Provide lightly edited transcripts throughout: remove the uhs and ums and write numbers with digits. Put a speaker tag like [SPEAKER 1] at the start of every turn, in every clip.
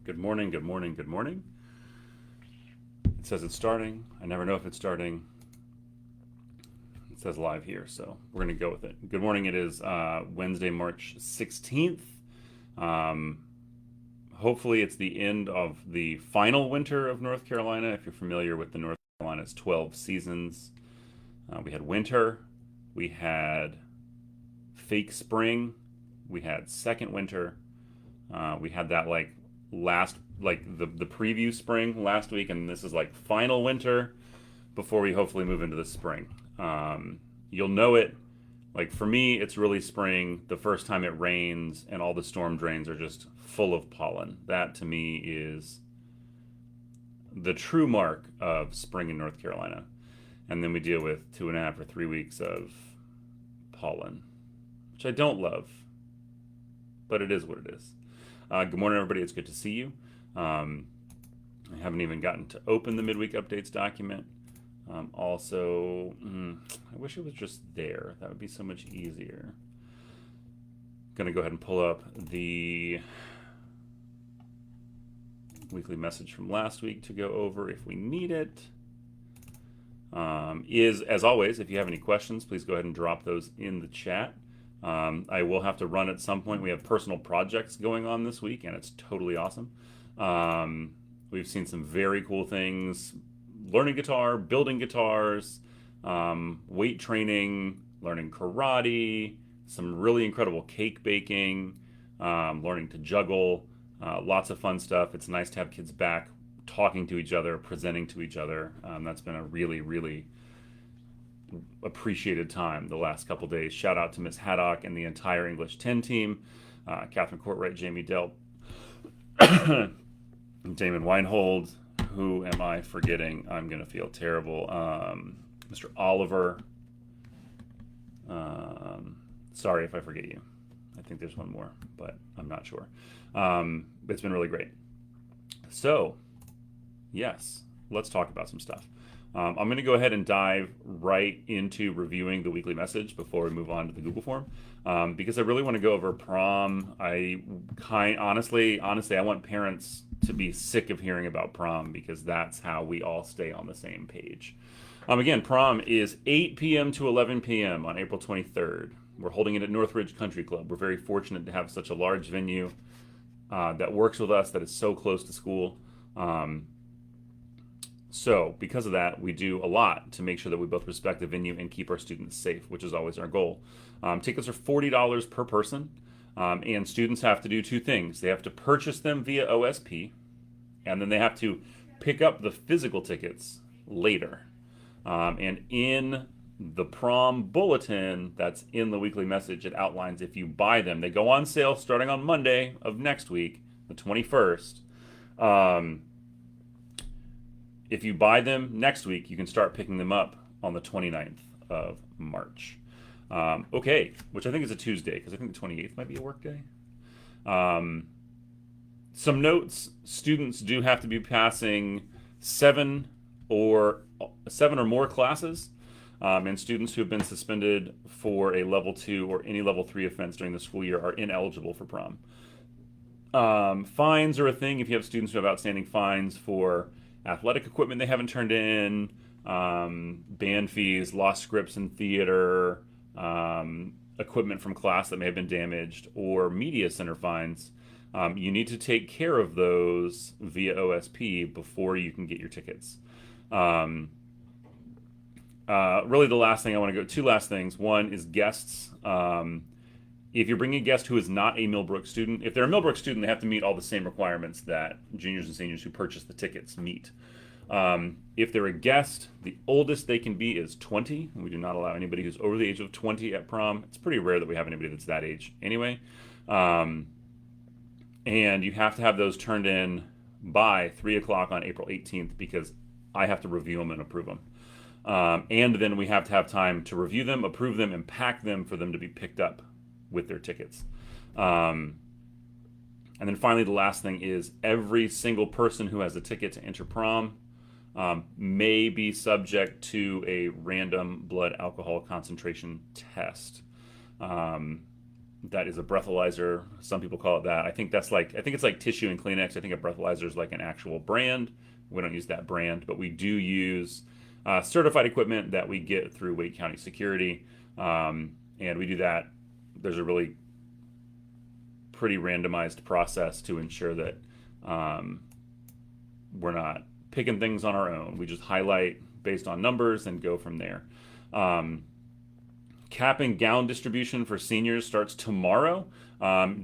[SPEAKER 1] Good morning, good morning, good morning. It says it's starting. I never know if it's starting. It says live here, so we're going to go with it. Good morning. It is Wednesday, March 16th. Um, Hopefully, it's the end of the final winter of North Carolina. If you're familiar with the North Carolina's 12 seasons, we had winter, we had fake spring, we had second winter, we had that the preview spring last week, and this is like final winter before we hopefully move into the spring. You'll know it. Like for me, it's really spring the first time it rains and all the storm drains are just full of pollen. That to me is the true mark of spring in North Carolina. And then we deal with 2.5 or 3 weeks of pollen, which I don't love, but it is what it is. Good morning, everybody. It's good to see you. I haven't even gotten to open the midweek updates document. I wish it was just there. That would be so much easier. Going to go ahead and pull up the weekly message from last week to go over if we need it. As always, if you have any questions, please go ahead and drop those in the chat. I will have to run at some point. We have personal projects going on this week, and it's totally awesome. We've seen some very cool things: learning guitar, building guitars, weight training, learning karate, some really incredible cake baking, learning to juggle, lots of fun stuff. It's nice to have kids back talking to each other, presenting to each other. That's been a really, really appreciated time the last couple days. Shout out to Miss Haddock and the entire English 10 team, Catherine Courtwright, Jamie Delp, Damon Weinhold. Who am I forgetting? I'm going to feel terrible. Mr. Oliver. Sorry if I forget you. I think there's one more, but I'm not sure. It's been really great. So, yes, let's talk about some stuff. I'm going to go ahead and dive right into reviewing the weekly message before we move on to the Google form, because I really want to go over prom. Honestly, I want parents to be sick of hearing about prom because that's how we all stay on the same page. Again, prom is 8 p.m. to 11 p.m. on April 23rd. We're holding it at Northridge Country Club. We're very fortunate to have such a large venue that works with us, that is so close to school. So, because of that, we do a lot to make sure that we both respect the venue and keep our students safe, which is always our goal. Tickets are $40 per person, and students have to do two things. They have to purchase them via OSP, and then they have to pick up the physical tickets later. And in the prom bulletin that's in the weekly message, it outlines if you buy them. They go on sale starting on Monday of next week, the 21st. If you buy them next week, you can start picking them up on the 29th of March. Okay, which I think is a Tuesday, because I think the 28th might be a work day. Some notes: students do have to be passing seven or more classes, and students who have been suspended for a level 2 or any level 3 offense during the school year are ineligible for prom. Fines are a thing if you have students who have outstanding fines for athletic equipment they haven't turned in, band fees, lost scripts in theater, equipment from class that may have been damaged, or media center fines. You need to take care of those via OSP before you can get your tickets. Really, the last thing I want to go, two last things. One is guests. If you're bringing a guest who is not a Millbrook student, if they're a Millbrook student, they have to meet all the same requirements that juniors and seniors who purchase the tickets meet. If they're a guest, the oldest they can be is 20. We do not allow anybody who's over the age of 20 at prom. It's pretty rare that we have anybody that's that age anyway. And you have to have those turned in by 3 o'clock on April 18th because I have to review them and approve them. And then we have to have time to review them, approve them, and pack them for them to be picked up with their tickets. And then finally, the last thing is every single person who has a ticket to enter prom may be subject to a random blood alcohol concentration test. That is a breathalyzer. Some people call it that. I think it's like tissue and Kleenex. I think a breathalyzer is like an actual brand. We don't use that brand, but we do use certified equipment that we get through Wake County Security, and we do that. There's a really pretty randomized process to ensure that we're not picking things on our own. We just highlight based on numbers and go from there. Cap and gown distribution for seniors starts tomorrow.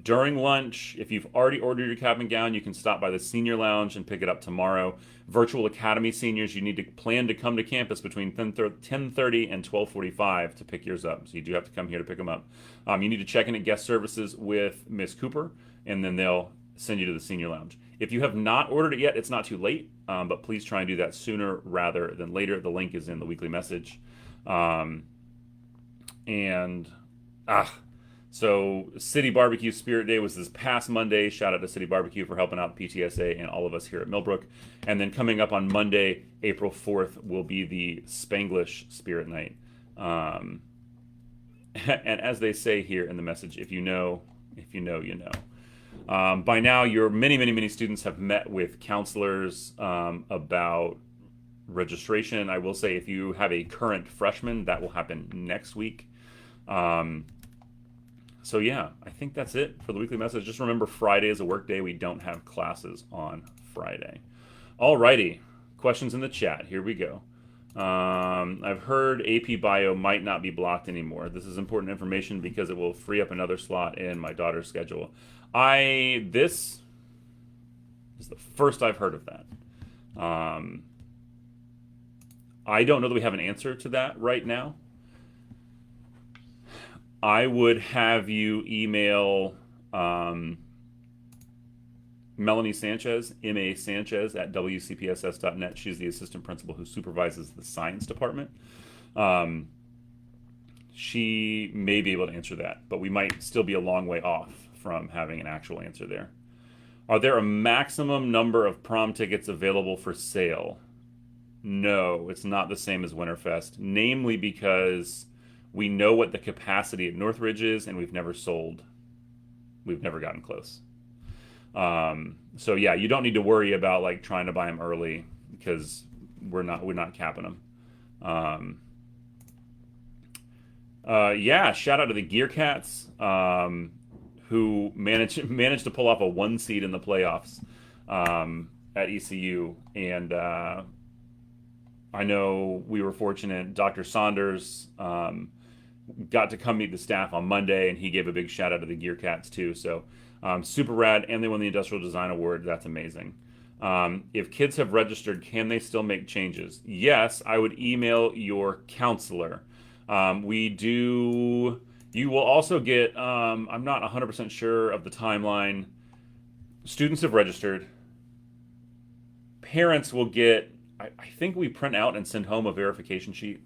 [SPEAKER 1] During lunch, if you've already ordered your cap and gown, you can stop by the senior lounge and pick it up tomorrow. Virtual Academy seniors, you need to plan to come to campus between 10:30 and 12:45 to pick yours up. So you do have to come here to pick them up. You need to check in at guest services with Miss Cooper, and then they'll send you to the senior lounge. If you have not ordered it yet, it's not too late, but please try and do that sooner rather than later. The link is in the weekly message. So City Barbecue Spirit Day was this past Monday. Shout out to City Barbecue for helping out the PTSA and all of us here at Millbrook. And then coming up on Monday, April 4th, will be the Spanglish Spirit Night. And as they say here in the message, if you know, you know. By now, your many students have met with counselors about registration. I will say if you have a current freshman, that will happen next week. So yeah, I think that's it for the weekly message. Just remember, Friday is a work day. We don't have classes on Friday. Alrighty, questions in the chat. Here we go. I've heard AP Bio might not be blocked anymore. This is important information because it will free up another slot in my daughter's schedule. This is the first I've heard of that. I don't know that we have an answer to that right now. I would have you email Melanie Sanchez, M.A. Sanchez at WCPSS.net. She's the assistant principal who supervises the science department. She may be able to answer that, but we might still be a long way off from having an actual answer there. Are there a maximum number of prom tickets available for sale? No, it's not the same as Winterfest, namely because we know what the capacity at Northridge is, and we've never gotten close. So yeah, you don't need to worry about like trying to buy them early because we're not capping them. Yeah, shout out to the Gear Cats, who managed to pull off a 1 seed in the playoffs at ECU, and I know we were fortunate. Dr. Saunders got to come meet the staff on Monday, and he gave a big shout out to the Gear Cats too. So super rad, and they won the Industrial Design Award. That's amazing. If kids have registered, can they still make changes? Yes, I would email your counselor. You will also get, I'm not 100% sure of the timeline. Students have registered. Parents will get, I think we print out and send home a verification sheet.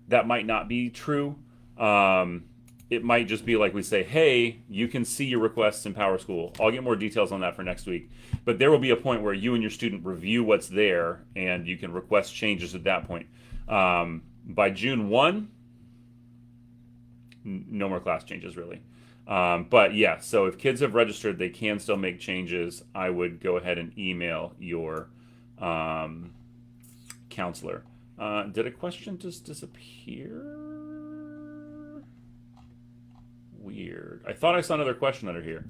[SPEAKER 1] That might not be true. It might just be like we say, hey, you can see your requests in PowerSchool. I'll get more details on that for next week. But there will be a point where you and your student review what's there, and you can request changes at that point. By June 1, no more class changes, really. But yeah, so if kids have registered, they can still make changes. I would go ahead and email your counselor. Did a question just disappear? Weird. I thought I saw another question under here.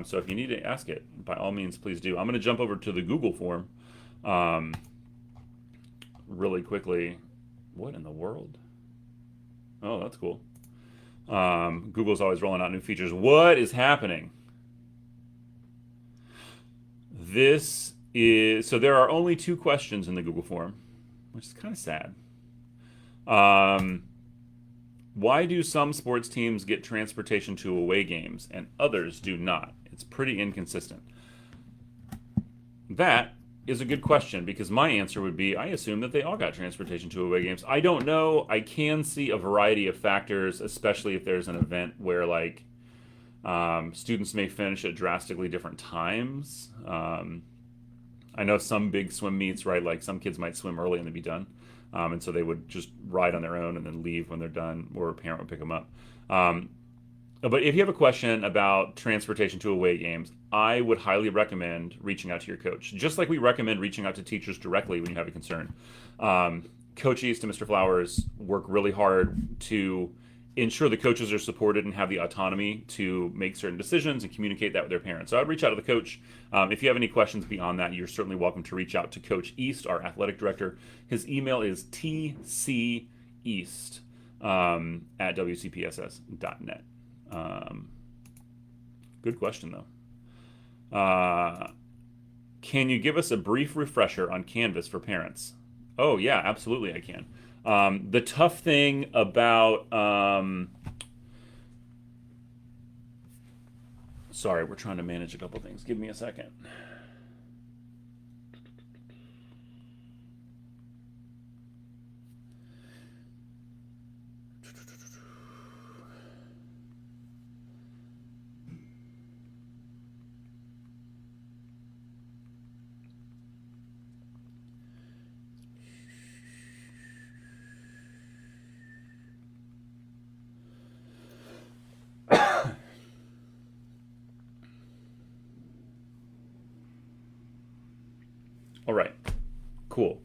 [SPEAKER 1] So if you need to ask it, by all means, please do. I'm going to jump over to the Google form really quickly. What in the world? Oh, that's cool. Google's always rolling out new features. What is happening? So there are only 2 questions in the Google form, which is kind of sad. Why do some sports teams get transportation to away games and others do not? It's pretty inconsistent. That is a good question because my answer would be I assume that they all got transportation to away games. I don't know. I can see a variety of factors, especially if there's an event where like students may finish at drastically different times. I know some big swim meets, right? Like some kids might swim early and then be done. And so they would just ride on their own and then leave when they're done, or a parent would pick them up. But if you have a question about transportation to away games, I would highly recommend reaching out to your coach. Just like we recommend reaching out to teachers directly when you have a concern. Coach East and Mr. Flowers work really hard to ensure the coaches are supported and have the autonomy to make certain decisions and communicate that with their parents. So I'd reach out to the coach. If you have any questions beyond that, you're certainly welcome to reach out to Coach East, our athletic director. His email is tceast at wcpss.net. Good question, though. Can you give us a brief refresher on Canvas for parents? Oh, yeah, absolutely I can. The tough thing about... sorry, we're trying to manage a couple things. Give me a second. All right, cool.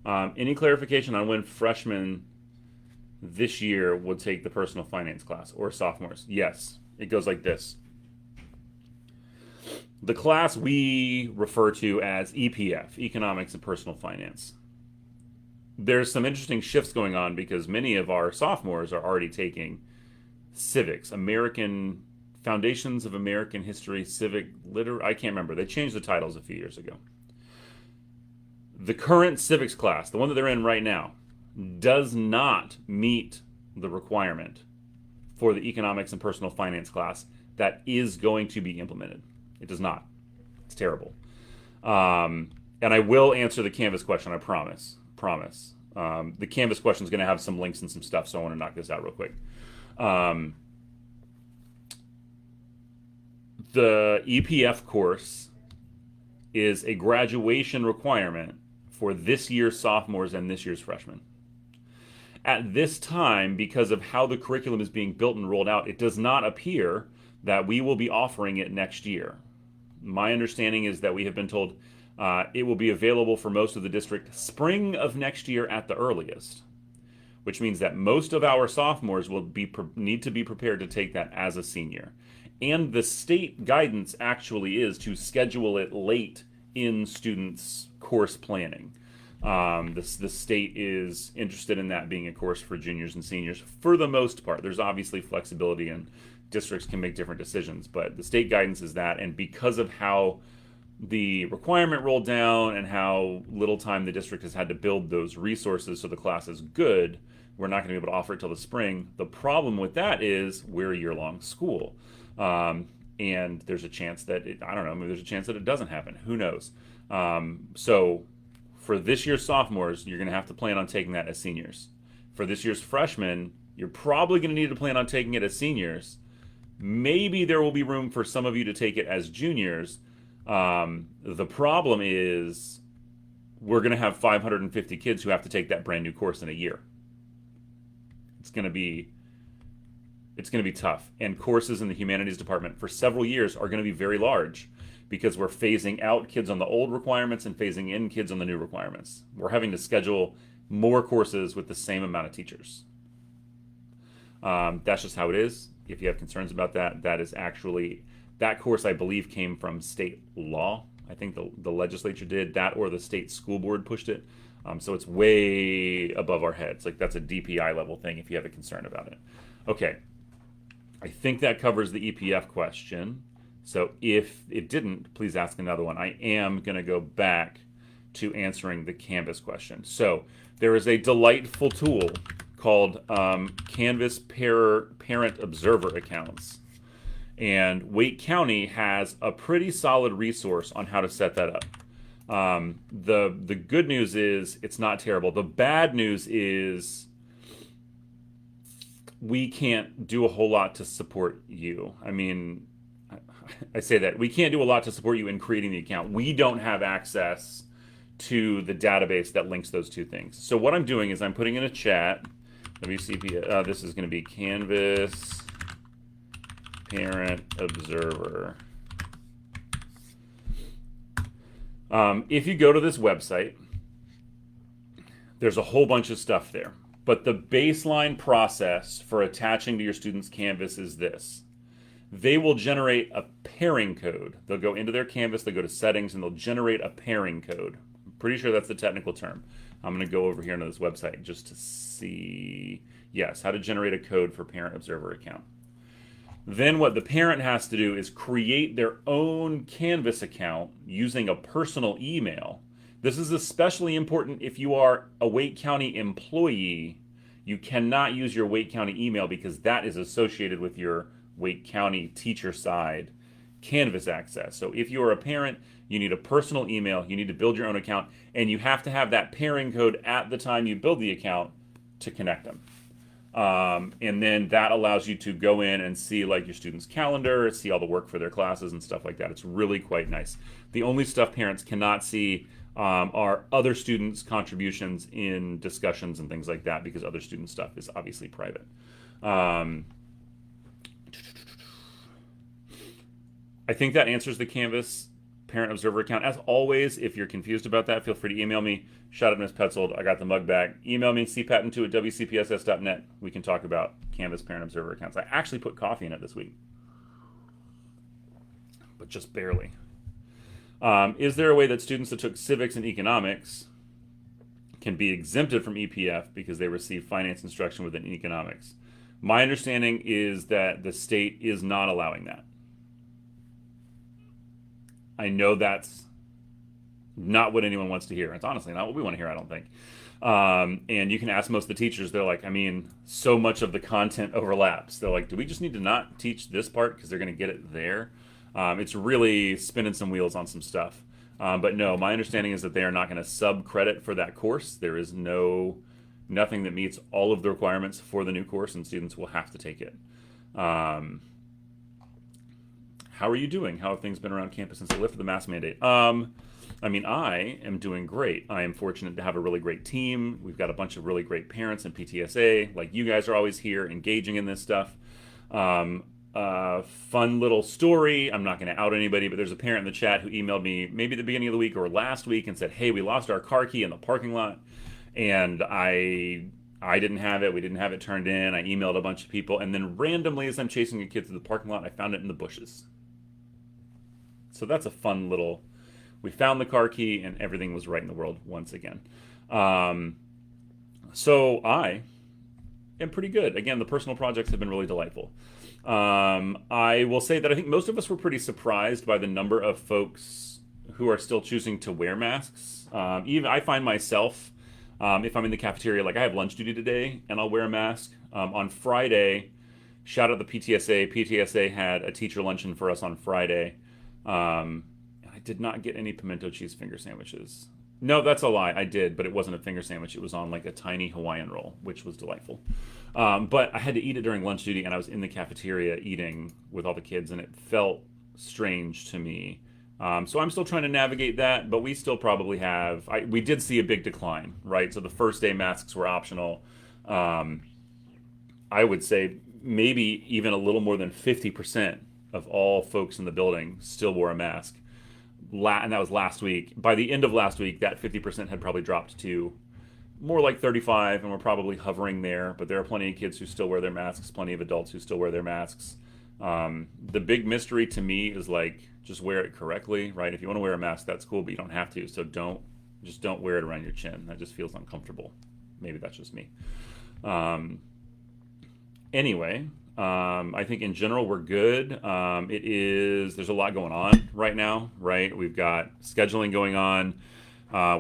[SPEAKER 1] Any clarification on when freshmen this year will take the personal finance class or sophomores? Yes, it goes like this. The class we refer to as EPF, Economics and Personal Finance. There's some interesting shifts going on because many of our sophomores are already taking civics, American Foundations of American History, Civic Liter. I can't remember. They changed the titles a few years ago. The current civics class, the one that they're in right now, does not meet the requirement for the economics and personal finance class that is going to be implemented. It does not. It's terrible. And I will answer the Canvas question, I promise. The Canvas question is going to have some links and some stuff, so I want to knock this out real quick. The EPF course is a graduation requirement for this year's sophomores and this year's freshmen. At this time, because of how the curriculum is being built and rolled out, it does not appear that we will be offering it next year. My understanding is that we have been told it will be available for most of the district spring of next year at the earliest, which means that most of our sophomores will need to be prepared to take that as a senior. And the state guidance actually is to schedule it late in students' course planning. The state is interested in that being a course for juniors and seniors for the most part. There's obviously flexibility and districts can make different decisions, but the state guidance is that, and because of how the requirement rolled down and how little time the district has had to build those resources so the class is good, we're not going to be able to offer it till the spring. The problem with that is we're a year-long school. And there's a chance that maybe there's a chance that it doesn't happen. Who knows? So for this year's sophomores, you're going to have to plan on taking that as seniors. For this year's freshmen, you're probably going to need to plan on taking it as seniors. Maybe there will be room for some of you to take it as juniors. The problem is we're going to have 550 kids who have to take that brand new course in a year. It's going to be tough. And courses in the humanities department for several years are going to be very large because we're phasing out kids on the old requirements and phasing in kids on the new requirements. We're having to schedule more courses with the same amount of teachers. That's just how it is. If you have concerns about that, that course, I believe, came from state law. I think the legislature did that, or the state school board pushed it. So it's way above our heads. Like, that's a DPI level thing if you have a concern about it. Okay. I think that covers the EPF question. So if it didn't, please ask another one. I am going to go back to answering the Canvas question. So there is a delightful tool called Canvas Parent Observer Accounts. And Wake County has a pretty solid resource on how to set that up. The good news is it's not terrible. The bad news is we can't do a whole lot to support you. I mean, I say that. We can't do a lot to support you in creating the account. We don't have access to the database that links those two things. So what I'm doing is I'm putting in a chat, WCP, this is going to be Canvas Parent Observer. If you go to this website, there's a whole bunch of stuff there. But the baseline process for attaching to your student's Canvas is this. They will generate a pairing code. They'll go into their Canvas, they'll go to settings, and they'll generate a pairing code. I'm pretty sure that's the technical term. I'm going to go over here into this website just to see, yes, how to generate a code for Parent Observer account. Then what the parent has to do is create their own Canvas account using a personal email. This is especially important if you are a Wake County employee. You cannot use your Wake County email because that is associated with your Wake County teacher side Canvas access. So if you are a parent, you need a personal email, you need to build your own account, and you have to have that pairing code at the time you build the account to connect them. And then that allows you to go in and see like your student's calendar, see all the work for their classes and stuff like that. It's really quite nice. The only stuff parents cannot see are other students' contributions in discussions and things like that, because other student stuff is obviously private. I think that answers the Canvas Parent Observer account. As always, if you're confused about that, feel free to email me. Shout out Miss Petzold. I got the mug back. Email me, cpatent2@wcpss.net. We can talk about Canvas Parent Observer accounts. I actually put coffee in it this week, but just barely. Is there a way that students that took civics and economics can be exempted from EPF because they receive finance instruction within economics? My understanding is that the state is not allowing that. I know that's not what anyone wants to hear. It's honestly not what we want to hear, I don't think. And you can ask most of the teachers, they're like, I mean, so much of the content overlaps. They're like, do we just need to not teach this part because they're going to get it there? It's really spinning some wheels on some stuff. But no, my understanding is that they are not going to sub-credit for that course. There is nothing that meets all of the requirements for the new course, and students will have to take it. How are you doing? How have things been around campus since they lifted the mask mandate? I mean, I am doing great. I am fortunate to have a really great team. We've got a bunch of really great parents in PTSA. Like, you guys are always here engaging in this stuff. Fun little story. I'm not going to out anybody, but there's a parent in the chat who emailed me maybe at the beginning of the week or last week and said, hey, we lost our car key in the parking lot. And I didn't have it. We didn't have it turned in. I emailed a bunch of people. And then randomly, as I'm chasing a kid through the parking lot, I found it in the bushes. So that's a fun little... We found the car key and everything was right in the world once again. So I am pretty good. Again, the personal projects have been really delightful. I will say that I think most of us were pretty surprised by the number of folks who are still choosing to wear masks. Even I find myself, if I'm in the cafeteria, like I have lunch duty today and I'll wear a mask. On Friday, shout out the PTSA. PTSA had a teacher luncheon for us on Friday. I did not get any pimento cheese finger sandwiches. No, that's a lie. I did, but it wasn't a finger sandwich. It was on like a tiny Hawaiian roll, which was delightful. But I had to eat it during lunch duty, and I was in the cafeteria eating with all the kids, and it felt strange to me. So I'm still trying to navigate that, but we still probably have... we did see a big decline, right? So the first day masks were optional. I would say maybe even a little more than 50% of all folks in the building still wore a mask. And that was last week. By the end of last week, that 50% had probably dropped to more like 35, and we're probably hovering there. But there are plenty of kids who still wear their masks, plenty of adults who still wear their masks. The big mystery to me is like, just wear it correctly, right? If you want to wear a mask, that's cool, but you don't have to. So don't wear it around your chin. That just feels uncomfortable. Maybe that's just me. Anyway, I think in general we're good. There's a lot going on right now, right? We've got scheduling going on.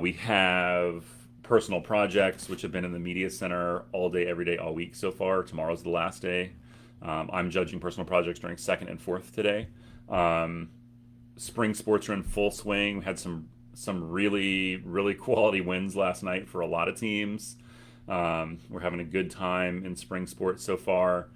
[SPEAKER 1] We have personal projects, which have been in the media center all day, every day, all week so far. Tomorrow's the last day. I'm judging personal projects during 2nd and 4th today. Spring sports are in full swing. We had some really, really quality wins last night for a lot of teams. We're having a good time in spring sports so far.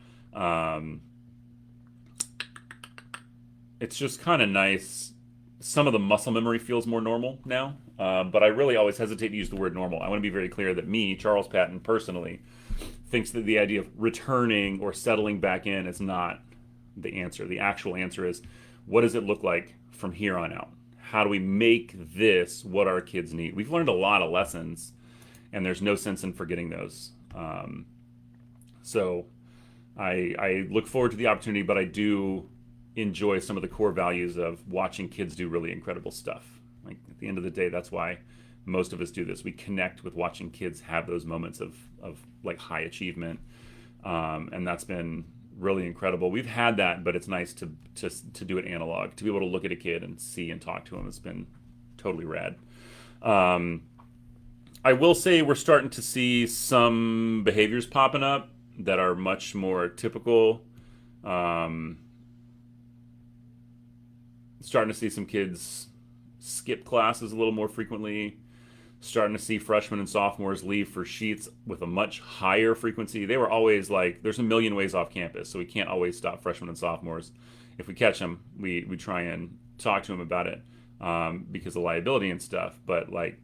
[SPEAKER 1] It's just kind of nice. Some of the muscle memory feels more normal now, but I really always hesitate to use the word normal. I want to be very clear that me, Charles Patton, personally, thinks that the idea of returning or settling back in is not the answer. The actual answer is, what does it look like from here on out? How do we make this what our kids need? We've learned a lot of lessons, and there's no sense in forgetting those. So I look forward to the opportunity, but I do enjoy some of the core values of watching kids do really incredible stuff. Like at the end of the day, that's why most of us do this. We connect with watching kids have those moments of like high achievement, and that's been really incredible. We've had that, but it's nice to do it analog, to be able to look at a kid and see and talk to him. It's been totally rad. I will say we're starting to see some behaviors popping up that are much more typical. Starting to see some kids skip classes a little more frequently. Starting to see freshmen and sophomores leave for sheets with a much higher frequency. They were always like, there's a million ways off campus, so we can't always stop freshmen and sophomores. If we catch them, we try and talk to them about it because of liability and stuff. But like,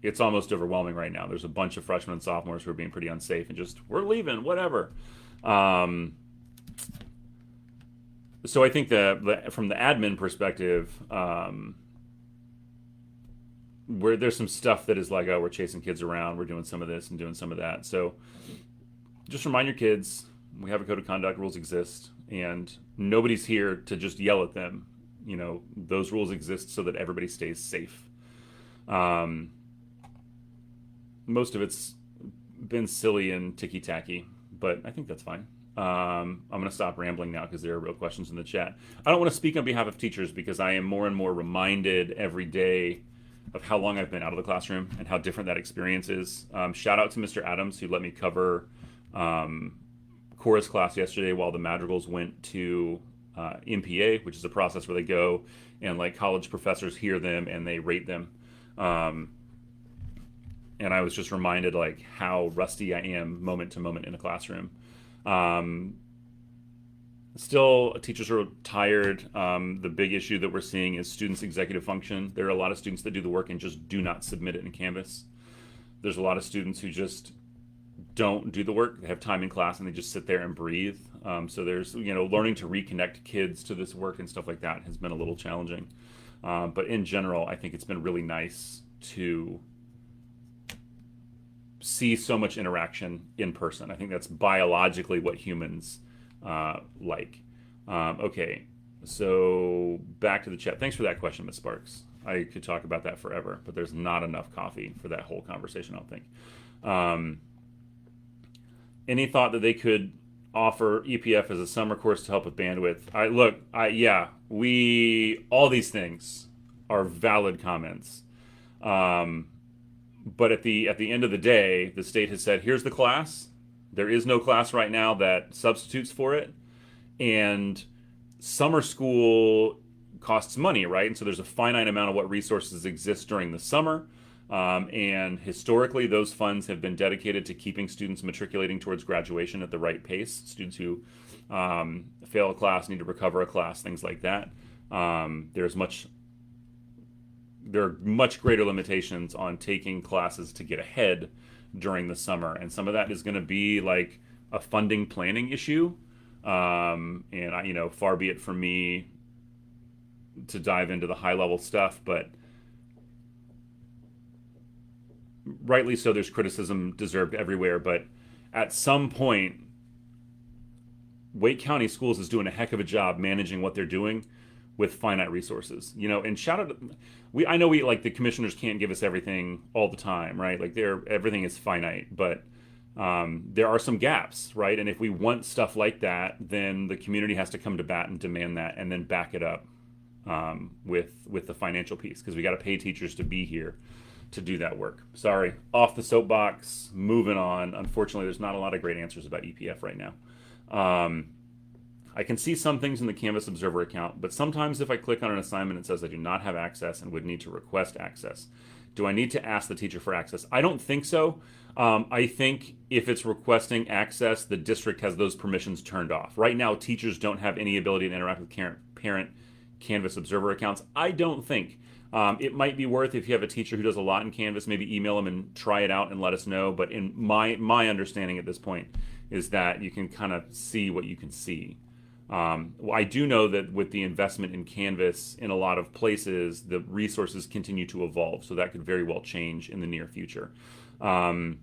[SPEAKER 1] it's almost overwhelming right now. There's a bunch of freshmen and sophomores who are being pretty unsafe and just, we're leaving, whatever. So I think that from the admin perspective, where there's some stuff that is like, oh, we're chasing kids around, we're doing some of this and doing some of that. So just remind your kids, we have a code of conduct, rules exist, and nobody's here to just yell at them. You know, those rules exist so that everybody stays safe. Most of it's been silly and ticky-tacky, but I think that's fine. I'm going to stop rambling now because there are real questions in the chat. I don't want to speak on behalf of teachers because I am more and more reminded every day of how long I've been out of the classroom and how different that experience is. Shout out to Mr. Adams, who let me cover chorus class yesterday while the Madrigals went to MPA, which is a process where they go and like college professors hear them and they rate them. And I was just reminded like how rusty I am moment to moment in a classroom. Still, teachers are tired. The big issue that we're seeing is students' executive function. There are a lot of students that do the work and just do not submit it in Canvas. There's a lot of students who just don't do the work. They have time in class and they just sit there and breathe. So there's, learning to reconnect kids to this work and stuff like that has been a little challenging. But in general, I think it's been really nice to see so much interaction in person. I think that's biologically what humans like. Okay, so back to the chat. Thanks for that question, Ms. Sparks. I could talk about that forever, but there's not enough coffee for that whole conversation, I don't think. Any thought that they could offer EPF as a summer course to help with bandwidth? All these things are valid comments. But at the end of the day, the state has said, here's the class. There is no class right now that substitutes for it. And summer school costs money, right? And so there's a finite amount of what resources exist during the summer. And historically, those funds have been dedicated to keeping students matriculating towards graduation at the right pace. Students who fail a class, need to recover a class, things like that. There are much greater limitations on taking classes to get ahead during the summer. And some of that is going to be like a funding planning issue. And far be it from me to dive into the high level stuff, but rightly so, there's criticism deserved everywhere. But at some point, Wake County Schools is doing a heck of a job managing what they're doing with finite resources, and shout out, I know the commissioners can't give us everything all the time, right? Like everything is finite, but there are some gaps, right? And if we want stuff like that, then the community has to come to bat and demand that, and then back it up with the financial piece, because we got to pay teachers to be here to do that work. Sorry, off the soapbox, moving on. Unfortunately, there's not a lot of great answers about EPF right now. I can see some things in the Canvas Observer account, but sometimes if I click on an assignment, it says I do not have access and would need to request access. Do I need to ask the teacher for access? I don't think so. I think if it's requesting access, the district has those permissions turned off. Right now, teachers don't have any ability to interact with parent Canvas Observer accounts. I don't think. It might be worth, if you have a teacher who does a lot in Canvas, maybe email them and try it out and let us know. But in my understanding at this point is that you can kind of see what you can see. Well, I do know that with the investment in Canvas in a lot of places, the resources continue to evolve, so that could very well change in the near future. Um,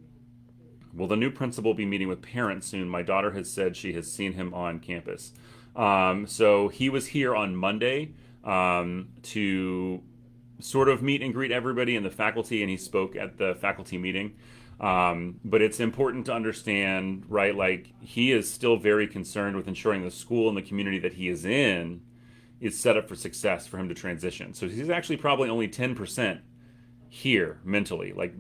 [SPEAKER 1] will the new principal be meeting with parents soon? My daughter has said she has seen him on campus. So he was here on Monday to sort of meet and greet everybody in the faculty, and he spoke at the faculty meeting. But it's important to understand, right? Like, he is still very concerned with ensuring the school and the community that he is in is set up for success for him to transition. So he's actually probably only 10% here mentally. Like,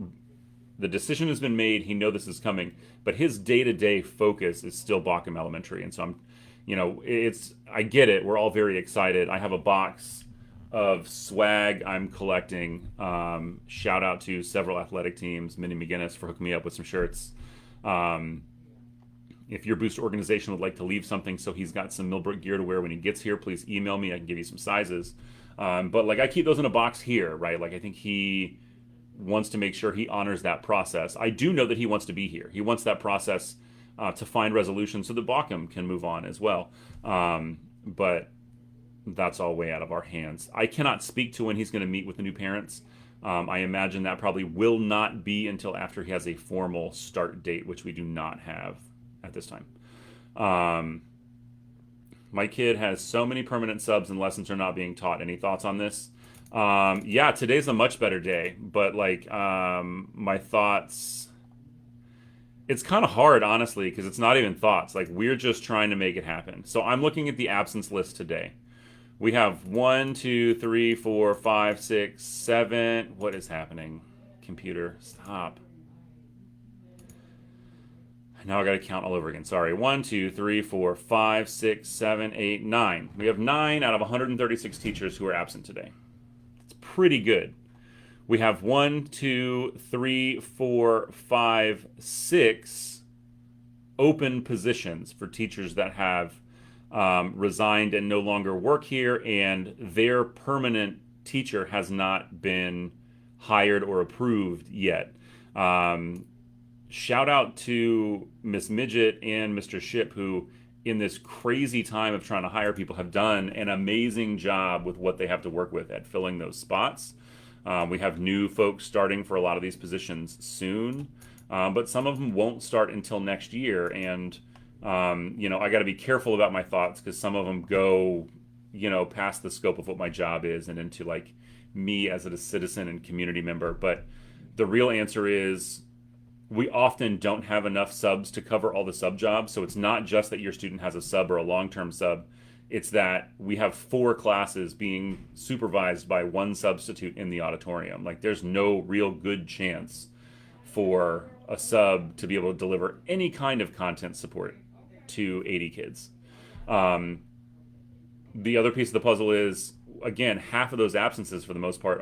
[SPEAKER 1] the decision has been made. He knows this is coming, but his day-to-day focus is still Bockham Elementary. And so I get it. We're all very excited. I have a box of swag I'm collecting. Shout out to several athletic teams, Minnie McGinnis for hooking me up with some shirts. If your booster organization would like to leave something so he's got some Millbrook gear to wear when he gets here, please email me. I can give you some sizes. But like, I keep those in a box here, right? Like, I think he wants to make sure he honors that process. I do know that he wants to be here. He wants that process to find resolution so that Bockham can move on as well. But that's all way out of our hands. I cannot speak to when he's going to meet with the new parents. I imagine that probably will not be until after he has a formal start date, which we do not have at this time. My kid has so many permanent subs and lessons are not being taught. Any thoughts on this? Yeah, today's a much better day, but like, my thoughts, it's kind of hard, honestly, because it's not even thoughts. Like, we're just trying to make it happen. So I'm looking at the absence list today. We have 1, 2, 3, 4, 5, 6, 7. What is happening? Computer, stop. Now I got to count all over again. Sorry. 1, 2, 3, 4, 5, 6, 7, 8, 9. We have 9 out of 136 teachers who are absent today. It's pretty good. We have 1, 2, 3, 4, 5, 6 open positions for teachers that have resigned and no longer work here, and their permanent teacher has not been hired or approved yet. Shout out to Miss Midget and Mr. Ship, who in this crazy time of trying to hire people have done an amazing job with what they have to work with at filling those spots. We have new folks starting for a lot of these positions soon, but some of them won't start until next year. And I got to be careful about my thoughts because some of them go, past the scope of what my job is and into like me as a citizen and community member. But the real answer is we often don't have enough subs to cover all the sub jobs. So it's not just that your student has a sub or a long-term sub. It's that we have 4 classes being supervised by 1 substitute in the auditorium. Like, there's no real good chance for a sub to be able to deliver any kind of content support to 80 kids. The other piece of the puzzle is, again, half of those absences for the most part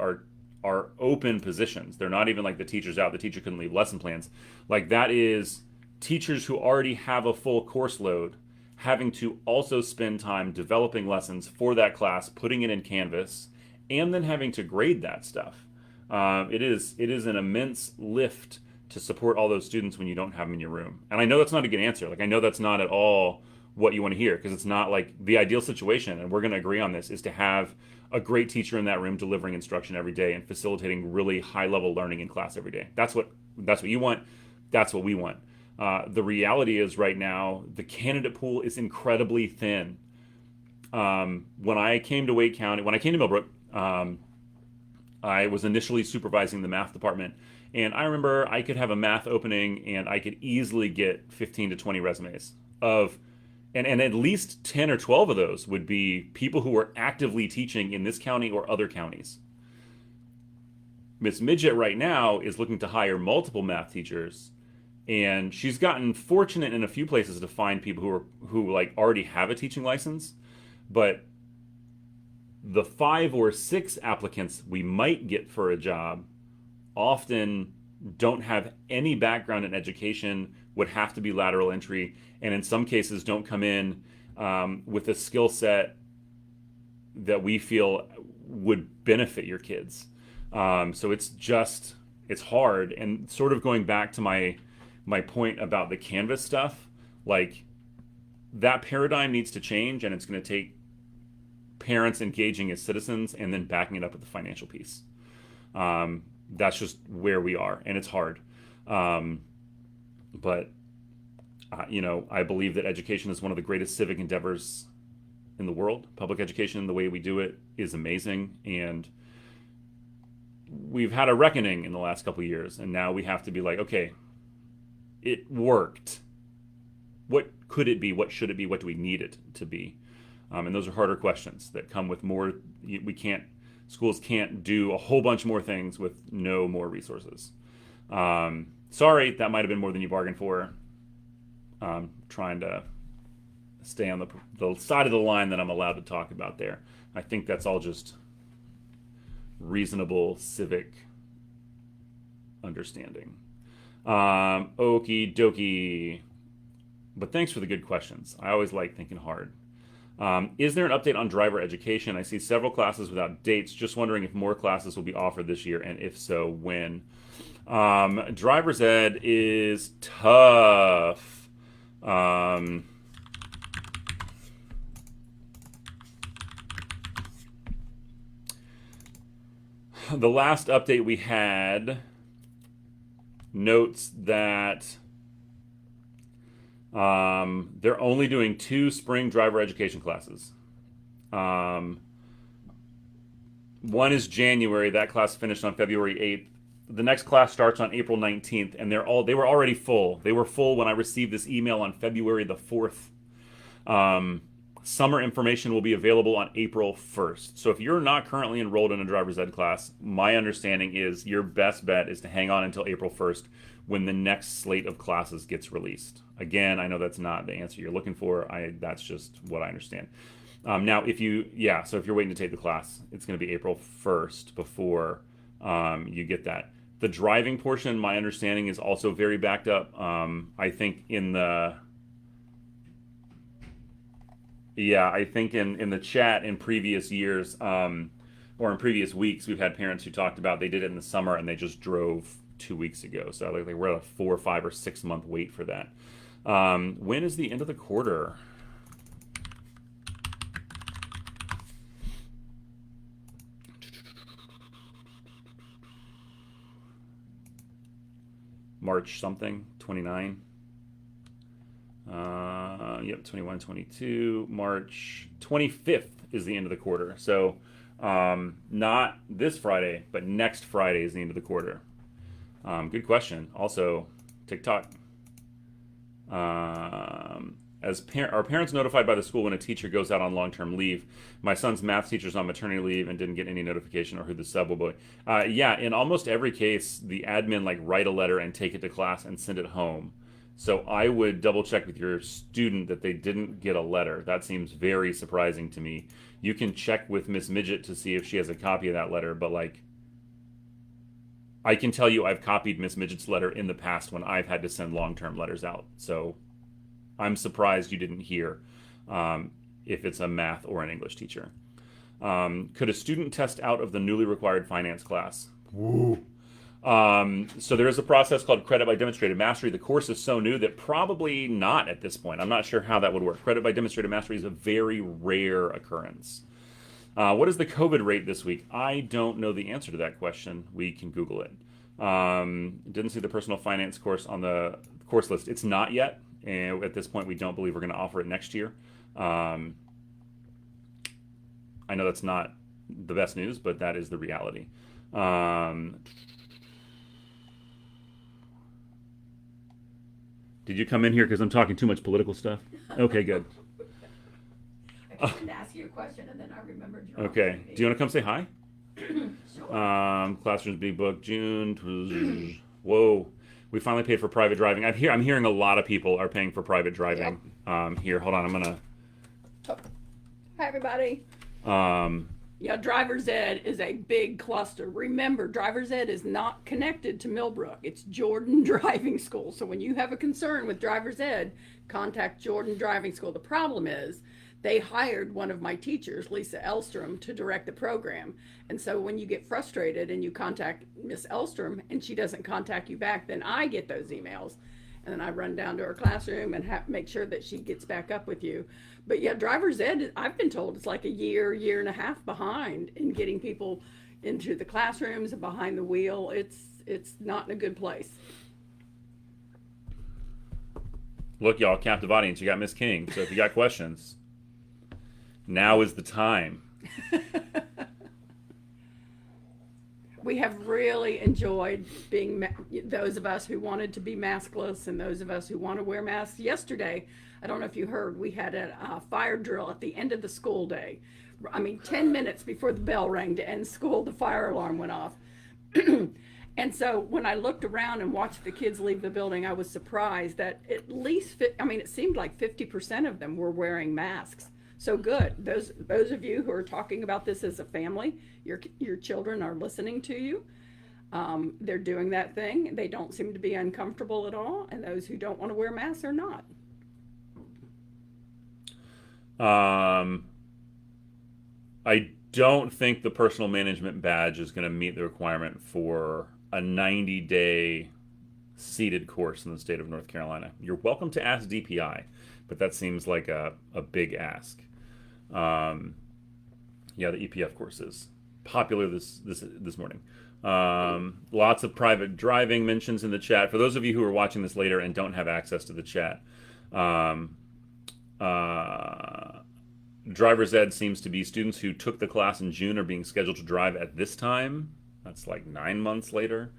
[SPEAKER 1] are open positions. They're not even like the teacher's out, the teacher couldn't leave lesson plans. Like, that is teachers who already have a full course load having to also spend time developing lessons for that class, putting it in Canvas, and then having to grade that stuff. It is an immense lift to support all those students when you don't have them in your room. And I know that's not a good answer. Like, I know that's not at all what you want to hear, because it's not like the ideal situation, and we're going to agree on this, is to have a great teacher in that room delivering instruction every day and facilitating really high-level learning in class every day. That's what you want. That's what we want. The reality is right now, the candidate pool is incredibly thin. When I came to Millbrook, I was initially supervising the math department. And I remember I could have a math opening and I could easily get 15 to 20 resumes and at least 10 or 12 of those would be people who were actively teaching in this county or other counties. Miss Midget right now is looking to hire multiple math teachers, and she's gotten fortunate in a few places to find people who like already have a teaching license, but the 5 or 6 applicants we might get for a job often don't have any background in education, would have to be lateral entry, and in some cases don't come in with a skill set that we feel would benefit your kids. So it's hard. And sort of going back to my point about the Canvas stuff, like, that paradigm needs to change, and it's going to take parents engaging as citizens and then backing it up with the financial piece. That's just where we are, and it's hard. But I believe that education is one of the greatest civic endeavors in the world. Public education, the way we do it, is amazing, and we've had a reckoning in the last couple of years, and now we have to be like, okay, it worked. What could it be? What should it be? What do we need it to be? And those are harder questions that come with more. Schools can't do a whole bunch more things with no more resources. Sorry, that might have been more than you bargained for. Trying to stay on the side of the line that I'm allowed to talk about there. I think that's all just reasonable civic understanding. Okie dokie. But thanks for the good questions. I always like thinking hard. Is there an update on driver education? I see several classes without dates. Just wondering if more classes will be offered this year, and if so, when? Driver's ed is tough. The last update we had notes that they're only doing 2 spring driver education classes. One is January. That class finished on February 8th. The next class starts on April 19th, and they were already full. They were full when I received this email on February the 4th. Summer information will be available on April 1st. So if you're not currently enrolled in a driver's ed class, my understanding is your best bet is to hang on until April 1st when the next slate of classes gets released. Again, I know that's not the answer you're looking for. That's just what I understand. Now, so if you're waiting to take the class, it's going to be April 1st before you get that. The driving portion, my understanding, is also very backed up. I think in the chat in previous years or in previous weeks, we've had parents who talked about they did it in the summer and they just drove 2 weeks ago. So like we're at a 4, 5, or 6 month wait for that. When is the end of the quarter? March something, 29. Yep, 21, 22. March 25th is the end of the quarter. So not this Friday, but next Friday is the end of the quarter. Good question. Also, TikTok. Are parents notified by the school when a teacher goes out on long-term leave? My son's math teacher's on maternity leave and didn't get any notification or who the sub will be. In almost every case, the admin write a letter and take it to class and send it home. So I would double check with your student that they didn't get a letter. That seems very surprising to me. You can check with Miss Midget to see if she has a copy of that letter, but I can tell you I've copied Miss Midget's letter in the past when I've had to send long-term letters out. So I'm surprised you didn't hear if it's a math or an English teacher. Could a student test out of the newly required finance class? Woo. So there is a process called Credit by Demonstrated Mastery. The course is so new that probably not at this point. I'm not sure how that would work. Credit by Demonstrated Mastery is a very rare occurrence. What is the COVID rate this week? I don't know the answer to that question. We can Google it. Didn't see the personal finance course on the course list. It's not yet. And at this point, we don't believe we're going to offer it next year. I know that's not the best news, but that is the reality. Did you come in here because I'm talking too much political stuff? Okay, good.
[SPEAKER 2] I couldn't ask you a question and then I remembered your
[SPEAKER 1] Okay. Do you want to come say hi?
[SPEAKER 2] Sure.
[SPEAKER 1] Classrooms being booked June. Whoa. We finally paid for private driving. I'm hearing a lot of people are paying for private driving. Yep. Here, hold on. I'm going
[SPEAKER 2] to... Hi, everybody. Driver's ed is a big cluster. Remember, driver's ed is not connected to Millbrook. It's Jordan Driving School. So when you have a concern with driver's ed, contact Jordan Driving School. The problem is they hired one of my teachers, Lisa Elstrom, to direct the program. And so when you get frustrated and you contact Miss Elstrom and she doesn't contact you back, then I get those emails. and then I run down to her classroom and make sure that she gets back up with you. But yeah, driver's ed, I've been told it's like a year and a half behind in getting people into the classrooms and behind the wheel. It's not in a good place.
[SPEAKER 1] Look, y'all, captive audience, you got Miss King. So if you got questions, now is the time.
[SPEAKER 2] We have really enjoyed being those of us who wanted to be maskless and those of us who want to wear masks. Yesterday, I don't know if you heard, we had a fire drill at the end of the school day. I mean, 10 minutes before the bell rang to end school, the fire alarm went off. And so when I looked around and watched the kids leave the building, I was surprised that at least, I mean, it seemed like 50% of them were wearing masks. So good. Those of you who are talking about this as a family, your children are listening to you. They're doing that thing. They don't seem to be uncomfortable at all. And those who don't want to wear masks are not.
[SPEAKER 1] I don't think the personal management badge is going to meet the requirement for a 90-day seated course in the state of North Carolina. You're welcome to ask DPI, but that seems like a big ask. Yeah, the EPF course is popular this morning. Lots of private driving mentions in the chat. For those of you who are watching this later and don't have access to the chat, driver's ed seems to be students who took the class in June are being scheduled to drive at this time. That's like 9 months later.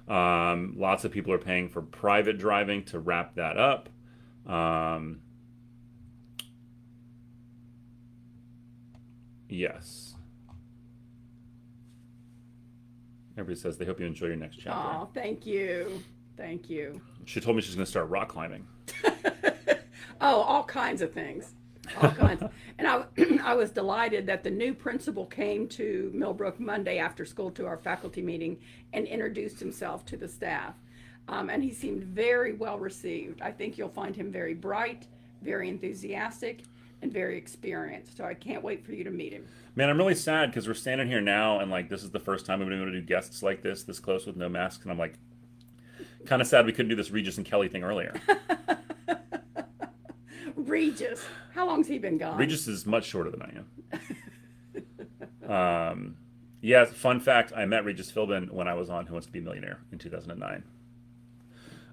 [SPEAKER 1] Lots of people are paying for private driving to wrap that up. Yes. Everybody says they hope you enjoy your next chapter.
[SPEAKER 2] Oh, thank you. Thank you.
[SPEAKER 1] She told me she's going to start rock climbing.
[SPEAKER 2] Oh, all kinds of things. All kinds. And I was delighted that the new principal came to Millbrook Monday after school to our faculty meeting and introduced himself to the staff. And he seemed very well received. I think you'll find him very bright, very enthusiastic, and very experienced. So I can't wait for you to meet him.
[SPEAKER 1] Man, I'm really sad because we're standing here now and like this is the first time we've been able to do guests like this close with no masks. And I'm like kind of sad we couldn't do this Regis and Kelly thing earlier.
[SPEAKER 2] Regis. How long's he been gone?
[SPEAKER 1] Regis is much shorter than I am. Yeah, fun fact, I met Regis Philbin when I was on Who Wants to Be a Millionaire in 2009.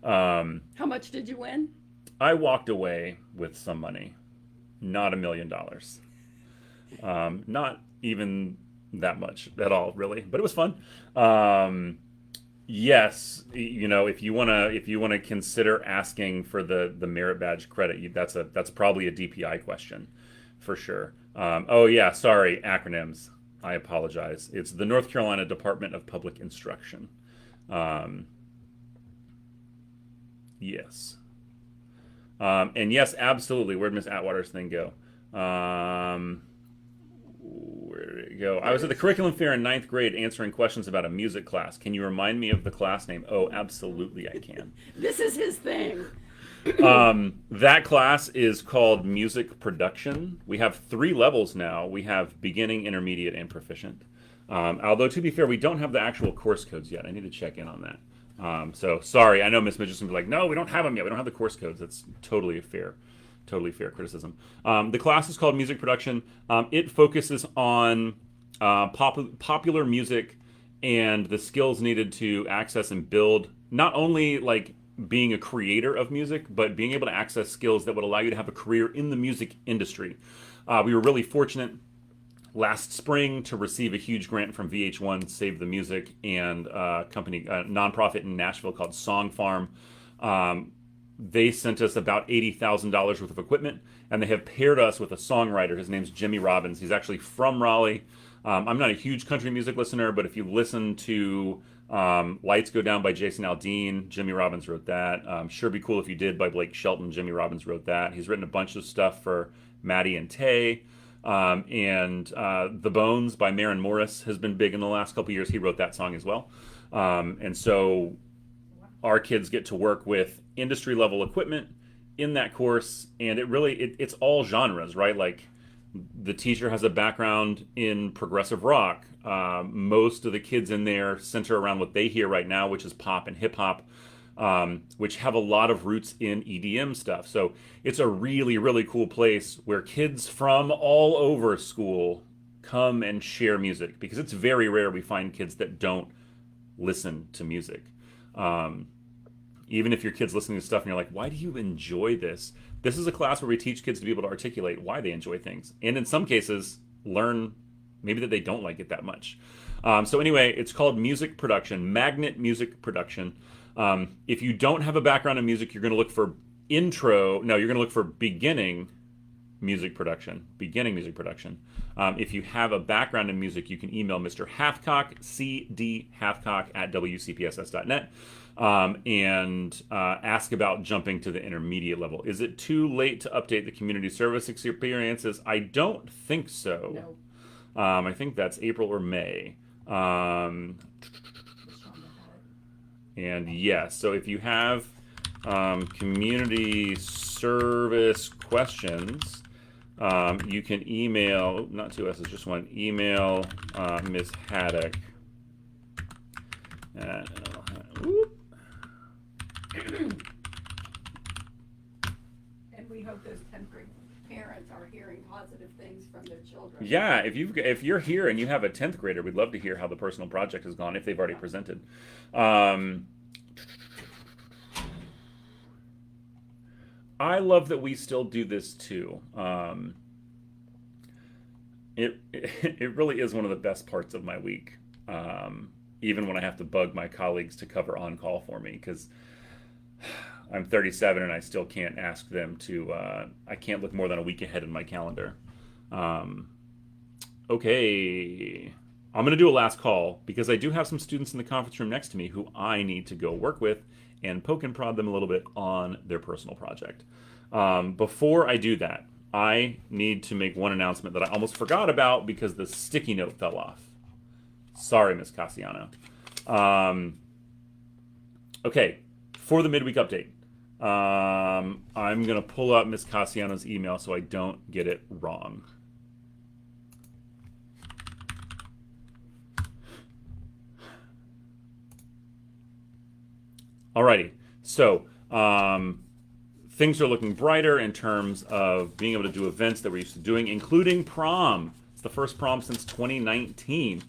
[SPEAKER 2] How much did you win?
[SPEAKER 1] I walked away with some money. Not $1 million. Not even that much at all, really. But it was fun. Yes, you know, if you wanna consider asking for the merit badge credit, that's probably a DPI question, for sure. Oh yeah, sorry, acronyms. I apologize. It's the North Carolina Department of Public Instruction. Yes. And yes, absolutely. Where'd Miss Atwater's thing go? Where did it go? I was at the curriculum fair in 9th grade answering questions about a music class. Can you remind me of the class name? Oh, absolutely I can.
[SPEAKER 2] This is his thing.
[SPEAKER 1] That class is called music production. We have 3 levels now. We have beginning, intermediate, and proficient. Although, to be fair, we don't have the actual course codes yet. I need to check in on that. So, sorry. I know Miss Mitchell's going to be like, no, we don't have them yet. We don't have the course codes. That's totally fair criticism. The class is called music production. It focuses on popular music and the skills needed to access and build not only like being a creator of music, but being able to access skills that would allow you to have a career in the music industry. We were really fortunate last spring to receive a huge grant from VH1 Save the Music and a nonprofit in Nashville called Song Farm. They sent us about $80,000 worth of equipment, and they have paired us with a songwriter. His name's Jimmy Robbins. He's actually from Raleigh. I'm not a huge country music listener, but if you listen to Lights Go Down by Jason Aldean, Jimmy Robbins wrote that. Sure Be Cool If You Did by Blake Shelton, Jimmy Robbins wrote that. He's written a bunch of stuff for Maddie and Tay. And The Bones by Maren Morris has been big in the last couple years. He wrote that song as well. And so our kids get to work with industry level equipment in that course, and it's all genres, right? Like the teacher has a background in progressive rock. Most of the kids in there center around what they hear right now, which is pop and hip hop. which have a lot of roots in EDM stuff. So it's a really, really cool place where kids from all over school come and share music, because it's very rare we find kids that don't listen to music. Um, Even if your kid's listening to stuff and you're like, why do you enjoy this? This is a class where we teach kids to be able to articulate why they enjoy things. And in some cases, learn maybe that they don't like it that much. So anyway, it's called music production, magnet music production. If you don't have a background in music, you're going to look for you're going to look for beginning music production, beginning music production. If you have a background in music, you can email Mr. Hathcock, cdhathcock at wcpss.net, and ask about jumping to the intermediate level. Is it too late to update the community service experiences? I don't think so.
[SPEAKER 2] No.
[SPEAKER 1] I think that's April or May. And yes, so if you have community service questions, you can email, not two S's, just one, email Ms. Haddock at,
[SPEAKER 2] And we hope those 10th grade parents are hearing positive things from their children.
[SPEAKER 1] yeah, if you're here and you have a 10th grader, we'd love to hear how the personal project has gone if they've already presented. I love that we still do this too. It really is one of the best parts of my week. Even when I have to bug my colleagues to cover on call for me, because I'm 37 and I still can't ask them to. I can't look more than a week ahead in my calendar. Okay, I'm going to do a last call because I do have some students in the conference room next to me who I need to go work with and poke and prod them a little bit on their personal project. Before I do that, I need to make one announcement that I almost forgot about because the sticky note fell off. Sorry, Ms. Cassiano. Okay, for the midweek update, I'm going to pull up Ms. Cassiano's email so I don't get it wrong. Alrighty, so things are looking brighter in terms of being able to do events that we're used to doing, including prom. It's the first prom since 2019.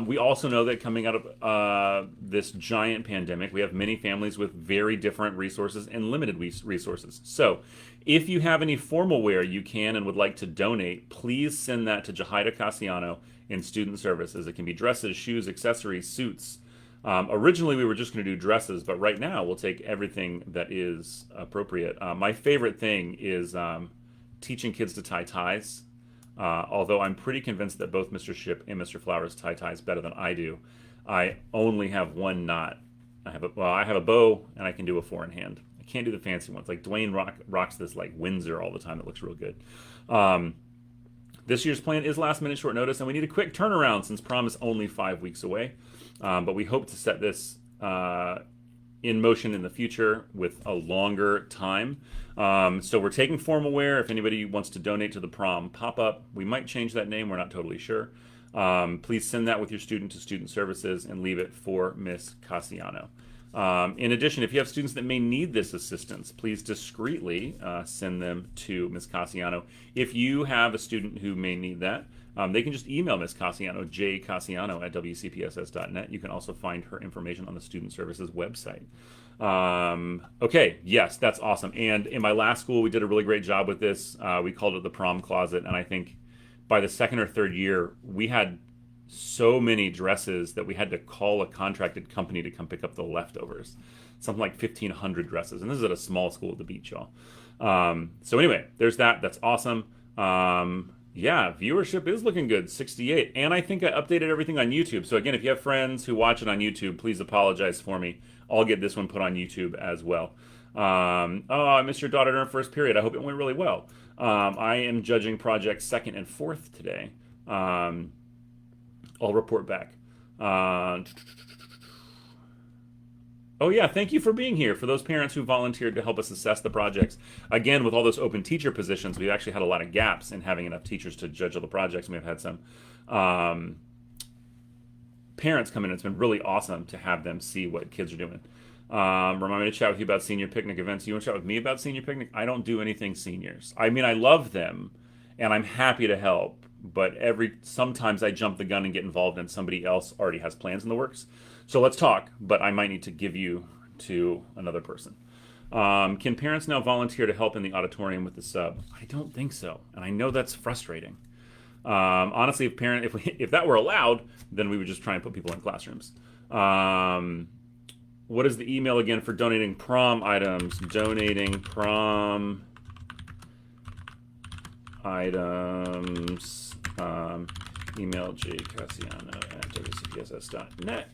[SPEAKER 1] We also know that coming out of this giant pandemic, we have many families with very different resources and limited resources. So if you have any formal wear you can and would like to donate, please send that to Jahida Cassiano in Student Services. It can be dresses, shoes, accessories, suits. Originally, we were just going to do dresses, but right now we'll take everything that is appropriate. My favorite thing is teaching kids to tie ties. Although I'm pretty convinced that both Mr. Ship and Mr. Flowers tie ties better than I do. I only have one knot. I have a bow and I can do a four in hand. I can't do the fancy ones. Like Dwayne rocks this like Windsor all the time that looks real good. This year's plan is last minute short notice, and we need a quick turnaround since prom is only 5 weeks away. But we hope to set this in motion in the future with a longer time. So we're taking formal wear. If anybody wants to donate to the prom pop-up, we might change that name. We're not totally sure. Please send that with your student to Student Services and leave it for Miss Cassiano. In addition, if you have students that may need this assistance, please discreetly send them to Miss Cassiano. If you have a student who may need that, they can just email Miss Cassiano, jcassiano at wcpss.net. You can also find her information on the Student Services website. Okay, yes, that's awesome. And in my last school, we did a really great job with this. We called it the prom closet, and I think by the second or third year, we had so many dresses that we had to call a contracted company to come pick up the leftovers. Something like 1,500 dresses, and this is at a small school at the beach, y'all. So anyway, there's that. That's awesome. Yeah, viewership is looking good, 68. And I think I updated everything on YouTube. So again, if you have friends who watch it on YouTube, please apologize for me. I'll get this one put on YouTube as well. Oh, I missed your daughter during first period. I hope it went really well. I am judging projects second and fourth today. I'll report back. Oh yeah, thank you for being here. For those parents who volunteered to help us assess the projects. Again, with all those open teacher positions, we've actually had a lot of gaps in having enough teachers to judge all the projects. And we've had some parents come in. It's been really awesome to have them see what kids are doing. Remind me to chat with you about senior picnic events. You want to chat with me about senior picnic? I don't do anything seniors. I mean, I love them, and I'm happy to help. But sometimes I jump the gun and get involved, and somebody else already has plans in the works. So let's talk. But I might need to give you to another person. Can parents now volunteer to help in the auditorium with the sub? I don't think so, and I know that's frustrating. Honestly, if that were allowed, then we would just try and put people in classrooms. What is the email again for donating prom items? Donating prom items. Email jcassiano@wcpss.net.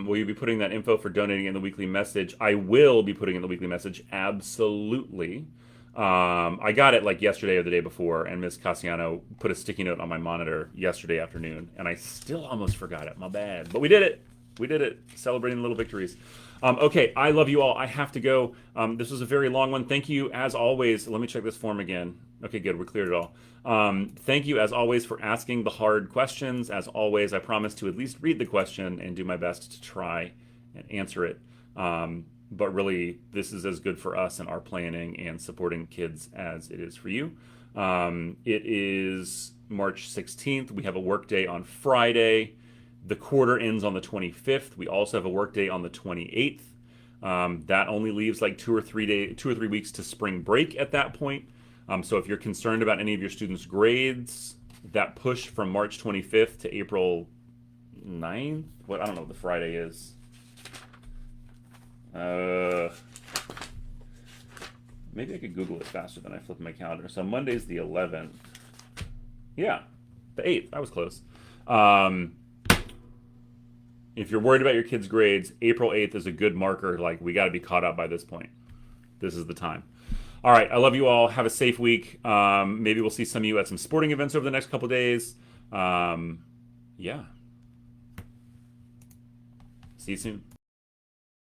[SPEAKER 1] Will you be putting that info for donating in the weekly message? I will be putting in the weekly message. Absolutely. I got it like yesterday or the day before, and Miss Cassiano put a sticky note on my monitor yesterday afternoon, and I still almost forgot it. My bad. But we did it. We did it. Celebrating little victories. Okay, I love you all. I have to go. This was a very long one. Thank you, as always. Let me check this form again. Okay, good. We cleared it all. Thank you, as always, for asking the hard questions. As always, I promise to at least read the question and do my best to try and answer it. But really, this is as good for us and our planning and supporting kids as it is for you. It is March 16th. We have a work day on Friday. The quarter ends on the 25th. We also have a work day on the 28th. That only leaves like 2 or 3 weeks to spring break at that point. So if you're concerned about any of your students' grades, that push from March 25th to April 9th, I don't know what the Friday is. Maybe I could Google it faster than I flipped my calendar. So Monday's the 11th. Yeah, the 8th. I was close. If you're worried about your kids' grades, April 8th is a good marker. Like, we got to be caught up by this point. This is the time. All right, I love you all. Have a safe week. Maybe we'll see some of you at some sporting events over the next couple days. Yeah. See you soon.